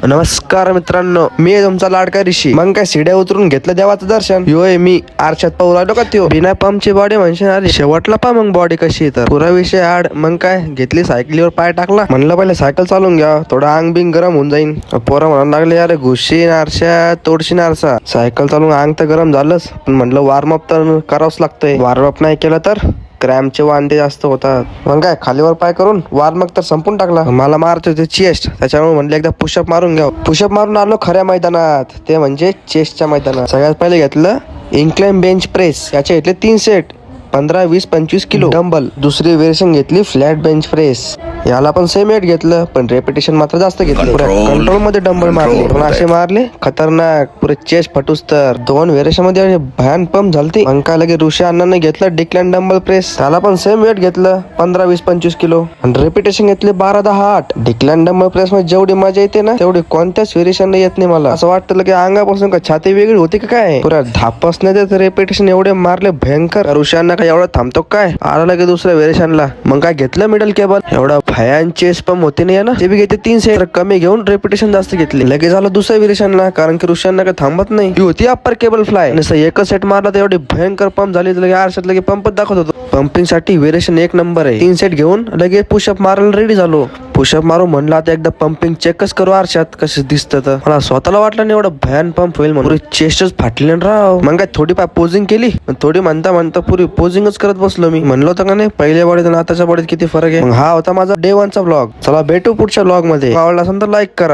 नमस्कार मित्रांनो, मी आहे तुमचा लाडका ऋषी. मग काय सिड्या उतरून घेतलं देवाचं दर्शन. योय मी आरशात पाहू राहिलो का त्यो बिना पंपची बॉडी म्हणशील. अरे शेवटला पा मग बॉडी कशी तर पुरा विषय आड. मग काय घेतली सायकलीवर पाय टाकला. म्हणलं पहिले सायकल चालून घ्या, थोडं अंग बिंग गरम होऊन जाईन. पोरं म्हणायला लागले अरे घुशीन आरशा तोडशीन आरसा. सायकल चालून अंग तर गरम झालंच, पण म्हणलं वॉर्मअप तर करावंच लागतंय. वॉर्मअप नाही केलं तर क्रॅम्पचे वांदे जास्त होतात. मग काय खालीवर पाय करून वॉर्मअप तर संपून टाकला. मला मारत होते चेस्ट, त्याच्यामुळे म्हणलं एकदा पुशअप मारून घ्या. पुशअप मारून आलो खऱ्या मैदानात, ते म्हणजे चेस्टच्या मैदानात. सगळ्यात पहिले घेतलं इन्क्लाइन बेंच प्रेस. याचे घेतले 3 सेट 15, 20, 25 किलो डंबल. दुसरी व्हेरिएशन घेतली फ्लॅट बेंच प्रेस. याला पण सेम वेट घेतलं, पण रेपिटेशन मात्र जास्त घेतलं. कंट्रोल मध्ये डंबल मारले, पण असे मारले खतरनाक, पुरे चेस्ट फटूस. तर 2 व्हेरिएशन मध्ये भयान पंप झालते. मग काय लगे ऋषी अण्णांनी घेतलं डिक्लाइन डंबल प्रेस. त्याला पण सेम वेट घेतलं 15, 20, 25 किलो आणि रेपिटेशन घेतले 12, 10, 8. डिक्लाइन डंबल प्रेस मध्ये जेवढी मजा येते ना, तेवढी कोणत्याच व्हेरिएशन येत नाही. मला असं वाटतं की अंगापासून का छाती वेगळी होती का काय. पुरा धापच नाही देत. रेपिटेशन एवढे मारले भयंकर. ऋषी अण्णा काय एवढा थांबतो काय, आला लगे दुसऱ्या व्हेरिएशनला. मग काय घेतलं मिडल केबल. एवढा भयान चेस्ट पंप होते नाही ना, ते बी घेते 3 सेट कमी घेऊन रेपिटेशन जास्त घेतली. लगेच झालं दुसऱ्या व्हेरिएशनला, कारण की ऋषी अण्णा काय थांबत नाही. ती होती अप्पर केबल फ्लाय. एकच सेट मारला तर एवढी भयंकर पंप झाली. लगे आरशात लगे पंपच दाखवत होतो. पंपिंग साठी व्हेरिएशन 1 नंबर आहे. 3 सेट घेऊन लगेच पुशअप मारायला रेडी झालो. पुशअप मारू म्हणलं आता एकदा पंपिंग चेकच करू आरशात कसं दिसतं. तर मला स्वतःला वाटलं नाही एवढं भयान पंप होईल म्हणून. चेस्टच फाटले राव. मग काय थोडी पाय पोजिंग केली, थोडी म्हणता म्हणता पुरी पोजिंगच करत बसलो मी. म्हणलं होतं का नाही पहिल्या बॉडीत आणि आताच्या बॉडीत किती फरक आहे. मग हा होता माझा डे 1चा ब्लॉग. चला भेटू पुढच्या ब्लॉग मध्ये. आवडला असेल तर लाईक करा.